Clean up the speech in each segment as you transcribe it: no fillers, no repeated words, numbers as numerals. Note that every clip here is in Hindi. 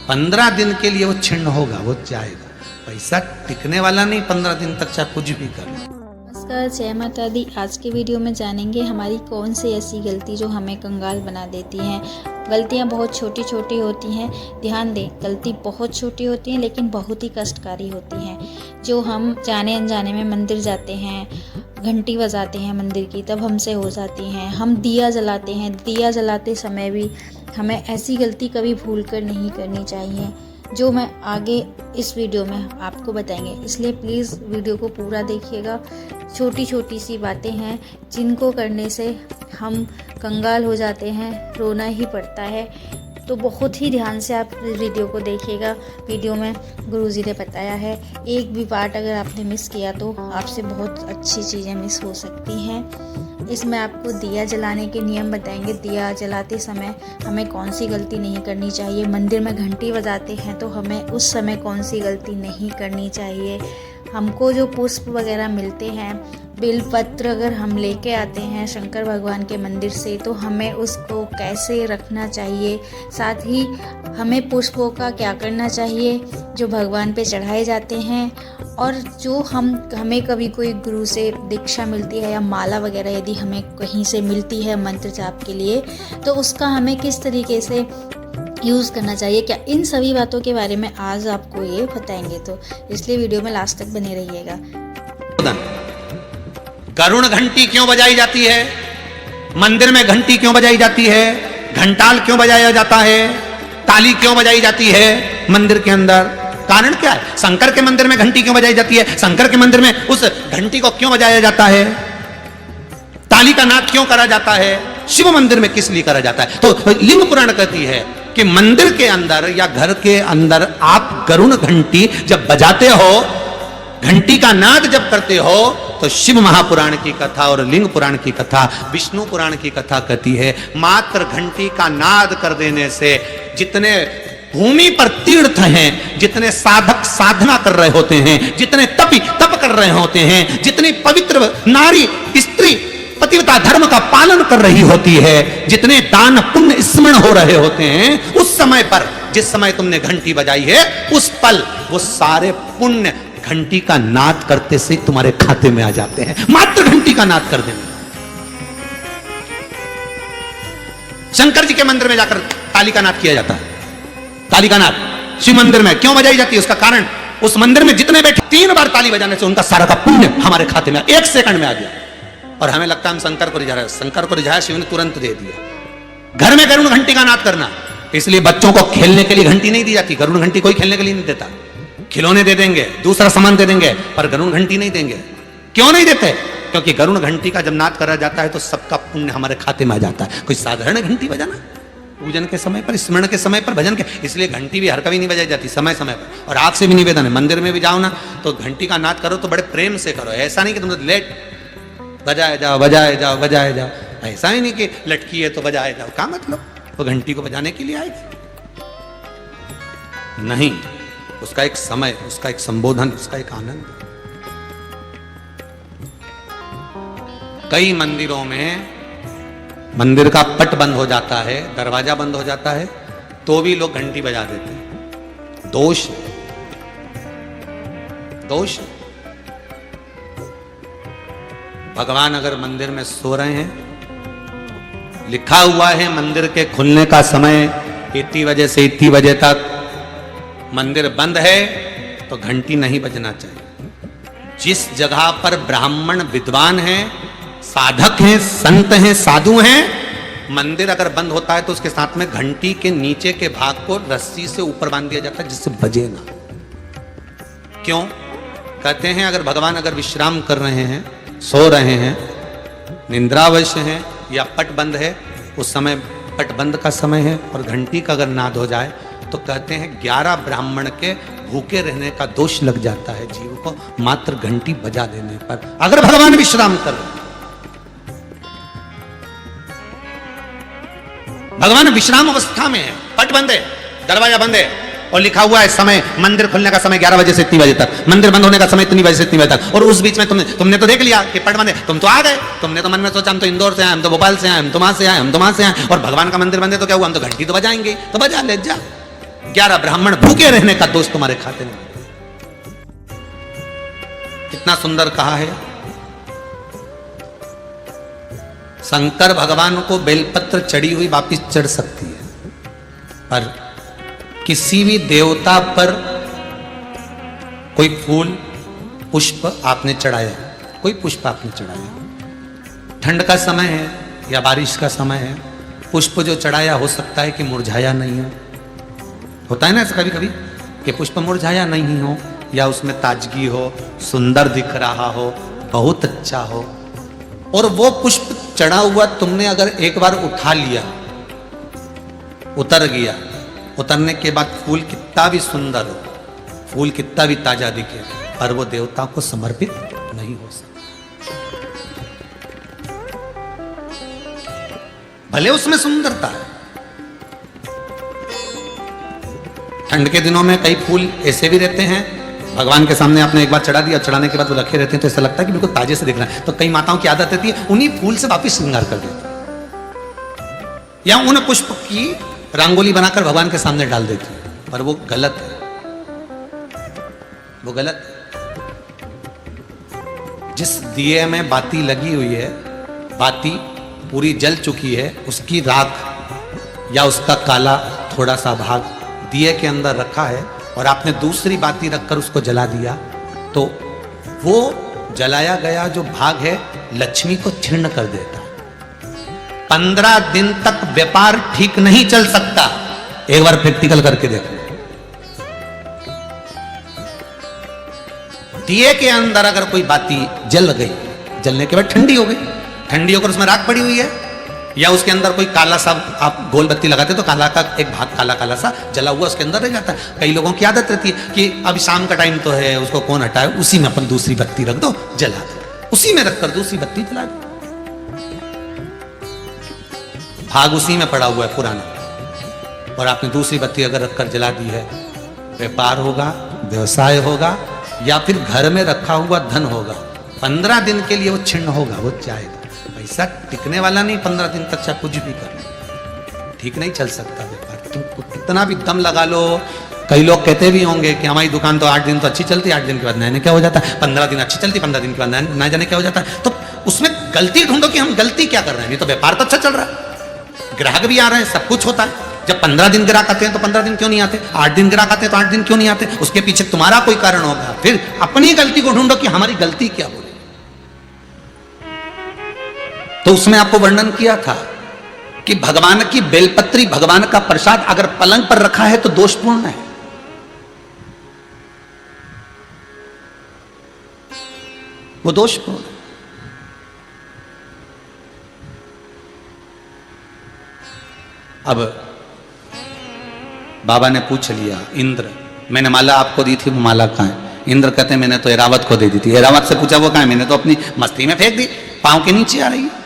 15 दिन के लिए वो छिन्न होगा, वो जाएगा। पैसा टिकने वाला नहीं 15 दिन तक, चाहे कुछ भी कर लो। नमस्कार, जय माता दी। आज के वीडियो में जानेंगे हमारी कौन सी ऐसी गलती जो हमें कंगाल बना देती हैं। गलतियां बहुत छोटी छोटी होती हैं, ध्यान दें, गलती बहुत छोटी होती हैं लेकिन बहुत ही कष्टकारी होती हैं। जो हम जाने अनजाने में मंदिर जाते हैं, घंटी बजाते हैं मंदिर की, तब हमसे हो जाती हैं। हम दिया जलाते हैं, दिया जलाते समय भी हमें ऐसी गलती कभी भूल कर नहीं करनी चाहिए, जो मैं आगे इस वीडियो में आपको बताएंगे। इसलिए प्लीज़ वीडियो को पूरा देखिएगा। छोटी छोटी सी बातें हैं जिनको करने से हम कंगाल हो जाते हैं, रोना ही पड़ता है। तो बहुत ही ध्यान से आप वीडियो को देखिएगा। वीडियो में गुरुजी ने बताया है, एक भी पार्ट अगर आपने मिस किया तो आपसे बहुत अच्छी चीज़ें मिस हो सकती हैं। इसमें आपको दिया जलाने के नियम बताएंगे। दिया जलाते समय हमें कौन सी गलती नहीं करनी चाहिए। मंदिर में घंटी बजाते हैं तो हमें उस समय कौन सी गलती नहीं करनी चाहिए। हमको जो पुष्प वगैरह मिलते हैं, बेलपत्र अगर हम लेके आते हैं शंकर भगवान के मंदिर से, तो हमें उसको कैसे रखना चाहिए। साथ ही हमें पुष्पों का क्या करना चाहिए जो भगवान पे चढ़ाए जाते हैं। और जो हमें कभी कोई गुरु से दीक्षा मिलती है या माला वगैरह यदि हमें कहीं से मिलती है मंत्र जाप के लिए, तो उसका हमें किस तरीके से यूज़ करना चाहिए, क्या इन सभी बातों के बारे में आज आपको ये बताएंगे। तो इसलिए वीडियो में लास्ट तक बने रहिएगा। गरुड़ घंटी क्यों बजाई जाती है? मंदिर में घंटी क्यों बजाई जाती है? घंटाल क्यों बजाया जाता है? ताली क्यों बजाई जाती है मंदिर के अंदर? कारण क्या है? शंकर के मंदिर में घंटी क्यों बजाई जाती है? शंकर के मंदिर में उस घंटी को क्यों बजाया जाता है? ताली का नाद क्यों करा जाता है? शिव मंदिर में किस लिए करा जाता है? तो लिंग पुराण कहती है कि मंदिर के अंदर या घर के अंदर आप गरुड़ घंटी जब बजाते हो, घंटी का नाद जब करते हो, तो शिव महापुराण की कथा और लिंग पुराण की कथा, विष्णु पुराण की कथा कहती है, मात्र घंटी का नाद कर देने से जितने भूमि पर तीर्थ हैं, जितने साधक साधना कर रहे होते हैं, जितने तपी तप कर रहे होते हैं, जितनी पवित्र नारी स्त्री पतिव्रता धर्म का पालन कर रही होती है, जितने दान पुण्य स्मरण हो रहे होते हैं, उस समय पर जिस समय तुमने घंटी बजाई है, उस पल वो सारे पुण्य घंटी का नाद करते से तुम्हारे खाते में आ जाते हैं। मात्र घंटी का नाद कर देना। शंकर जी के मंदिर में जाकर ताली का नाद किया जाता है। ताली का नाद शिव मंदिर में क्यों बजाई जाती है? उसका कारण, उस मंदिर में जितने बैठे 3 बार ताली बजाने से उनका सारा का पुण्य हमारे खाते में 1 सेकंड में आ गया। और हमें लगता है हम शंकर को रिझा रहे हैं। शंकर को रिझाया, शिव ने तुरंत दे दिया। घर में गरुड़ घंटी का नाद करना, इसलिए बच्चों को खेलने के लिए घंटी नहीं दी जाती। गरुड़ घंटी कोई खेलने के लिए नहीं देता। खिलौने दे देंगे, दूसरा सामान दे देंगे, पर गरुड़ घंटी नहीं देंगे। क्यों नहीं देते? क्योंकि गरुड़ घंटी का जब नाद करा जाता है तो सबका पुण्य हमारे खाते में आ जाता है। कोई साधारण घंटी बजाना पूजन के समय पर, स्मरण के समय पर, भजन के, इसलिए घंटी भी हर कभी नहीं बजाई जाती, समय समय पर। और आग से भी निवेदन है, मंदिर में भी जाओ ना तो घंटी का नाद करो तो बड़े प्रेम से करो। ऐसा नहीं कि तुम लेट बजाए जाओ बजाए जाओ बजाए जाओ। ऐसा ही नहीं कि लटकी है तो बजाए जाओ। क्या मतलब? वो घंटी को बजाने के लिए आएगी? नहीं, उसका एक समय, उसका एक संबोधन, उसका एक आनंद। कई मंदिरों में मंदिर का पट बंद हो जाता है, दरवाजा बंद हो जाता है, तो भी लोग घंटी बजा देते हैं। दोष, दोष। भगवान अगर मंदिर में सो रहे हैं, लिखा हुआ है मंदिर के खुलने का समय इतनी बजे से इतनी बजे तक, मंदिर बंद है तो घंटी नहीं बजना चाहिए। जिस जगह पर ब्राह्मण विद्वान हैं, साधक हैं, संत हैं, साधु हैं, मंदिर अगर बंद होता है तो उसके साथ में घंटी के नीचे के भाग को रस्सी से ऊपर बांध दिया जाता है जिससे बजे ना। क्यों? कहते हैं अगर भगवान अगर विश्राम कर रहे हैं, सो रहे हैं, निंद्रावश हैं या पट बंद है, उस समय पट बंद का समय है और घंटी का अगर नाद हो जाए तो कहते हैं 11 ब्राह्मण के भूखे रहने का दोष लग जाता है जीव को, मात्र घंटी बजा देने पर, अगर भगवान विश्राम कर रहे। भगवान विश्राम अवस्था में है, पट बंद है, दरवाजा बंद है और लिखा हुआ है समय, मंदिर खुलने का समय 11 बजे से इतनी बजे तक, मंदिर बंद होने का समय इतनी बजे से इतनी बजे तक, और उस बीच में तुमने तो देख लिया कि पट बंद है, तुम तो आ गए, तुमने तो मन में सोचा हम तो इंदौर से आए, हम तो भोपाल से आए, हम तो वहां से आए, हम तो वहां से आए, और भगवान का मंदिर बंद है तो क्या हुआ, हम तो घंटी तो बजाएंगे, तो बजा ले जा। 11 ब्राह्मण भूखे रहने का दोष तुम्हारे खाते में। कितना सुंदर कहा है। शंकर भगवान को बेलपत्र चढ़ी हुई वापिस चढ़ सकती है, पर किसी भी देवता पर कोई फूल पुष्प आपने चढ़ाया, कोई पुष्प आपने चढ़ाया, ठंड का समय है या बारिश का समय है, पुष्प जो चढ़ाया हो सकता है कि मुरझाया नहीं हो। होता है ना ऐसा कभी कभी कि पुष्प मुरझाया नहीं हो, या उसमें ताजगी हो, सुंदर दिख रहा हो, बहुत अच्छा हो, और वो पुष्प चढ़ा हुआ तुमने अगर एक बार उठा लिया, उतर गया, उतरने के बाद फूल कितना भी सुंदर हो, फूल कितना भी ताजा दिखे, पर वो देवता को समर्पित नहीं हो सकता। भले उसमें सुंदरता है। ठंड के दिनों में कई फूल ऐसे भी रहते हैं, भगवान के सामने आपने एक बार चढ़ा दिया, चढ़ाने के बाद वो रखे रहते हैं तो ऐसा लगता है कि बिल्कुल ताजे से दिख रहा है। तो कई माताओं की आदत रहती है उन्हीं फूल से वापिस श्रृंगार कर देती, या उन पुष्प की रंगोली बनाकर भगवान के सामने डाल देती है, पर वो गलत है, वो गलत है। जिस दिए में बाती लगी हुई है, बाती पूरी जल चुकी है, उसकी राख या उसका काला थोड़ा सा भाग दिए के अंदर रखा है, और आपने दूसरी बाती रखकर उसको जला दिया, तो वो जलाया गया जो भाग है लक्ष्मी को क्षीण कर देता है। 15 दिन तक व्यापार ठीक नहीं चल सकता। एक बार प्रैक्टिकल करके देखो। दिए के अंदर अगर कोई बाती जल गई, जलने के बाद ठंडी हो गई, ठंडी होकर उसमें राख पड़ी हुई है, या उसके अंदर कोई काला सा आप गोल बत्ती लगाते तो काला का एक भाग काला काला सा जला हुआ उसके अंदर रह जाता है। कई लोगों की आदत रहती है कि अब शाम का टाइम तो है, उसको कौन हटाए, उसी में अपन दूसरी बत्ती रख दो, जला दो, उसी में रखकर दूसरी बत्ती जला दो। भाग उसी में पड़ा हुआ है पुराना, और आपने दूसरी बत्ती अगर रखकर जला दी है, व्यापार होगा, व्यवसाय होगा, या फिर घर में रखा हुआ धन होगा, 15 दिन के लिए वो छिन्न होगा, वो जाएगा। पैसा टिकने वाला नहीं 15 दिन तक, चाहे कुछ भी कर, ठीक नहीं चल सकता व्यापार। तुम कितना भी दम लगा लो। कई लोग कहते भी होंगे कि हमारी दुकान तो 8 दिन तो अच्छी चलती है, 8 दिन के बाद नए क्या हो जाता है, 15 दिन अच्छी चलती, 15 दिन के बाद नए जाने क्या हो जाता है। तो उसमें गलती ढूंढो कि हम गलती क्या कर रहे हैं। नहीं तो व्यापार तो अच्छा चल रहा है, ग्राहक भी आ रहे हैं, सब कुछ होता है। जब 15 दिन ग्राहक आते हैं तो 15 दिन क्यों नहीं आते, 8 दिन ग्राहक आते हैं तो 8 दिन क्यों नहीं आते, उसके पीछे तुम्हारा कोई कारण होगा। फिर अपनी गलती को ढूंढो कि हमारी गलती क्या बोले। तो उसमें आपको वर्णन किया था कि भगवान की बेलपत्री, भगवान का प्रसाद अगर पलंग पर रखा है तो दोषपूर्ण है। वो दोषपूर्ण है। अब बाबा ने पूछ लिया, इंद्र मैंने माला आपको दी थी, वो माला कहां है? इंद्र कहते हैं मैंने तो एरावत को दे दी थी। एरावत से पूछा वो कहां है? मैंने तो अपनी मस्ती में फेंक दी, पांव के नीचे आ रही है।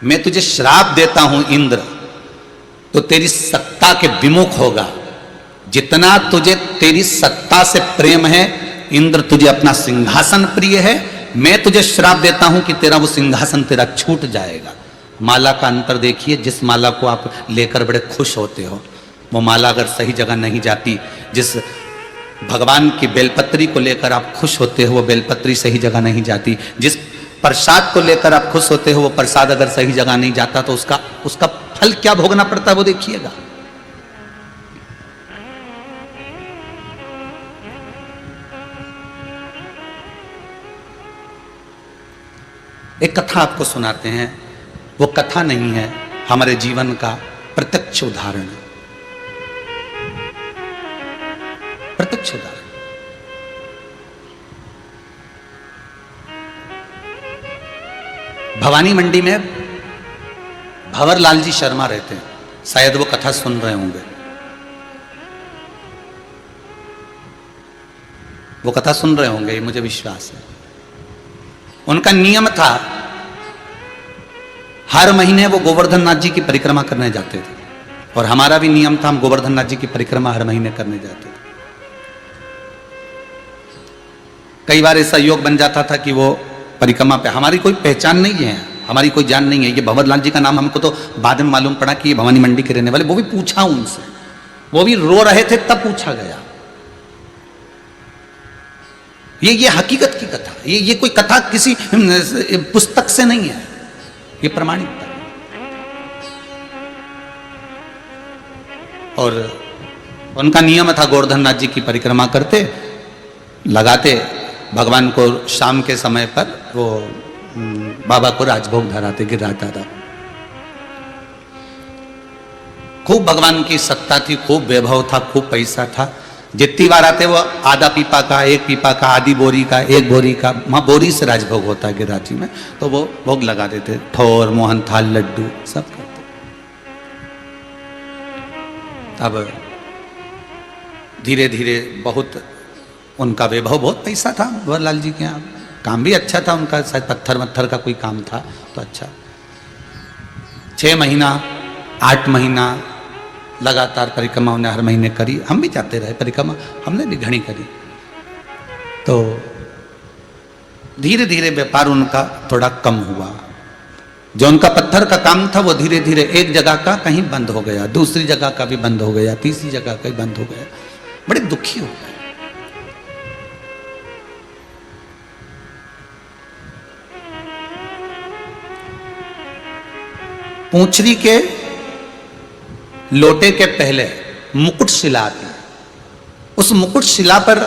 मैं तुझे श्राप देता हूं इंद्र, तो तेरी सत्ता के विमुख होगा। जितना तुझे तेरी सत्ता से प्रेम है इंद्र, तुझे अपना सिंहासन प्रिय है, मैं तुझे श्राप देता हूं कि तेरा वो सिंहासन तेरा छूट जाएगा। माला का अंतर देखिए, जिस माला को आप लेकर बड़े खुश होते हो, वो माला अगर सही जगह नहीं जाती, जिस भगवान की बेलपत्री को लेकर आप खुश होते हो वो बेलपत्री सही जगह नहीं जाती, जिस प्रसाद को लेकर आप खुश होते हो वो प्रसाद अगर सही जगह नहीं जाता तो उसका फल क्या भोगना पड़ता है वो देखिएगा। एक कथा आपको सुनाते हैं, वो कथा नहीं है, हमारे जीवन का प्रत्यक्ष उदाहरण है। प्रत्यक्ष उदाहरण। भवानी मंडी में भंवरलाल जी शर्मा रहते हैं, शायद वो कथा सुन रहे होंगे। वो कथा सुन रहे होंगे, ये मुझे विश्वास है। उनका नियम था, हर महीने वो गोवर्धन नाथ जी की परिक्रमा करने जाते थे, और हमारा भी नियम था, हम गोवर्धन नाथ जी की परिक्रमा हर महीने करने जाते थे। कई बार ऐसा योग बन जाता था कि वो परिक्रमा पे, हमारी कोई पहचान नहीं है, हमारी कोई जान नहीं है। ये भंवरलाल जी का नाम हमको तो बाद में मालूम पड़ा कि ये भवानी मंडी के रहने वाले, वो भी पूछा उनसे, वो भी रो रहे थे तब पूछा गया। ये हकीकत की कथा, ये कोई कथा किसी पुस्तक से नहीं है, ये प्रमाणित है। और उनका नियम था गोवर्धन नाथ जी की परिक्रमा करते, लगाते भगवान को शाम के समय पर वो बाबा को राजभोग धराते गिरिराज दादा। खूब भगवान की सत्ता थी, खूब वैभव था, खूब पैसा था। जितनी बार आते वो आधा पीपा का, एक पीपा का, आधी बोरी का, एक बोरी का, वहाँ बोरी से राजभोग होता है गिरिराज जी में, तो वो भोग लगा देते, ठोर मोहन थाल लड्डू सब करते। अब धीरे धीरे बहुत उनका वैभव, बहुत पैसा था भंवरलाल जी के यहाँ, काम भी अच्छा था उनका, शायद पत्थर वत्थर का कोई काम था तो अच्छा। 6 महीना 8 महीना लगातार परिक्रमा उन्हें हर महीने करी। हम भी जाते रहे परिक्रमा, हमने भी घनी करी। तो धीरे धीरे व्यापार उनका थोड़ा कम हुआ। जो उनका पत्थर का काम था वो धीरे धीरे एक जगह का कहीं बंद हो गया, दूसरी जगह का भी बंद हो गया, तीसरी जगह का भी बंद हो गया। बड़े दुखी हो गए। पूंछरी के लोटे के पहले मुकुट शिला आती, उस मुकुट शिला पर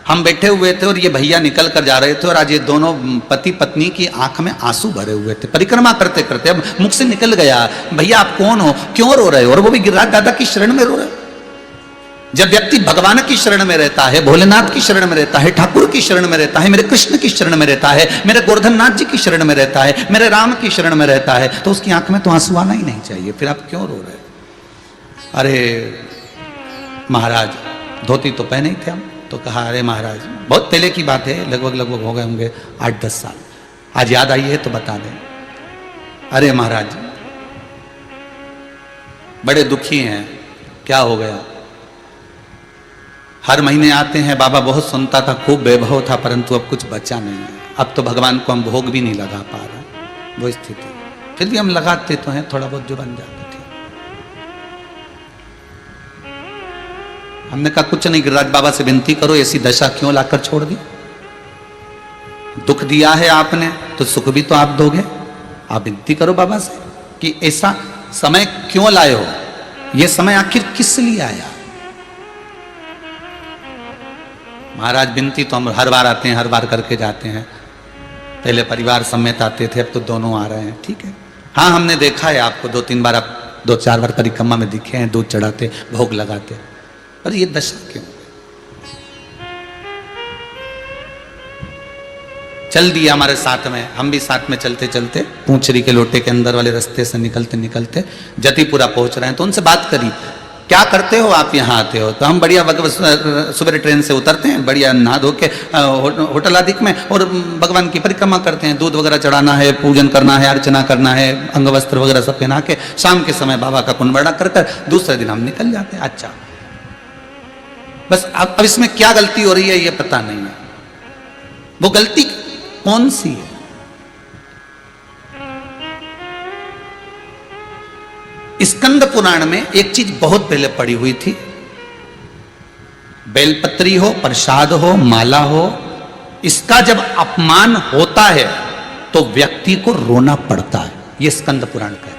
हम बैठे हुए थे और ये भैया निकल कर जा रहे थे और आज ये दोनों पति पत्नी की आंख में आंसू भरे हुए थे परिक्रमा करते करते। अब मुख से निकल गया, भैया आप कौन हो, क्यों रो रहे हो? और वो भी गिरिराज दादा की शरण में रो रहे। जब व्यक्ति भगवान की शरण में रहता है, भोलेनाथ की शरण में रहता है, ठाकुर की शरण में रहता है, मेरे कृष्ण की शरण में रहता है, मेरे गोवर्धन नाथ जी की शरण में रहता है, मेरे राम की शरण में रहता है, तो उसकी आंख में तो आंसू आना ही नहीं चाहिए। फिर आप क्यों रो रहे? अरे महाराज धोती तो पहने ही थे हम। तो कहा अरे महाराज, बहुत पहले की बात है, लगभग हो गए होंगे 8-10 साल, आज याद आई है तो बता दें। अरे महाराज बड़े दुखी हैं, क्या हो गया? हर महीने आते हैं, बाबा बहुत सुनता था, खूब वैभव था, परंतु अब कुछ बचा नहीं है। अब तो भगवान को हम भोग भी नहीं लगा पा रहे, वो स्थिति। फिर भी हम लगाते तो हैं, थोड़ा बहुत जो बन जाता। हमने कहा कुछ नहीं, गिरिराज बाबा से विनती करो, ऐसी दशा क्यों लाकर छोड़ दी? दुख दिया है आपने तो सुख भी तो आप दोगे। आप विनती करो बाबा से कि ऐसा समय क्यों लाए हो, यह समय आखिर किस लिए आया? महाराज विनती तो हम हर बार आते हैं, हर बार करके जाते हैं। पहले परिवार समेत आते थे, अब तो दोनों आ रहे हैं। ठीक है, हाँ हमने देखा है आपको 2-3 बार, आप 2-4 बार परिक्रमा में दिखे हैं, दूध चढ़ाते, भोग लगाते। अरे ये दशा क्यों? चल दिया हमारे साथ में, हम भी साथ में चलते चलते पूंछरी के लोटे के अंदर वाले रास्ते से निकलते निकलते जतिपुरा पहुंच रहे हैं। तो उनसे बात करी, क्या करते हो आप यहाँ आते हो? तो हम बढ़िया सुबह ट्रेन से उतरते हैं, बढ़िया नहा धो के होटल आदि में, और भगवान की परिक्रमा करते हैं। दूध वगैरह चढ़ाना है, पूजन करना है, अर्चना करना है, अंग वस्त्र वगैरह सब पहना के शाम के समय बाबा का कुंभड़ा कर दूसरे दिन हम निकल जाते हैं। अच्छा, बस अब इसमें क्या गलती हो रही है ये पता नहीं है। वो गलती कौन सी है? स्कंद पुराण में एक चीज बहुत पहले पड़ी हुई थी, बेलपत्री हो, प्रसाद हो, माला हो, इसका जब अपमान होता है तो व्यक्ति को रोना पड़ता है। ये स्कंद पुराण का है।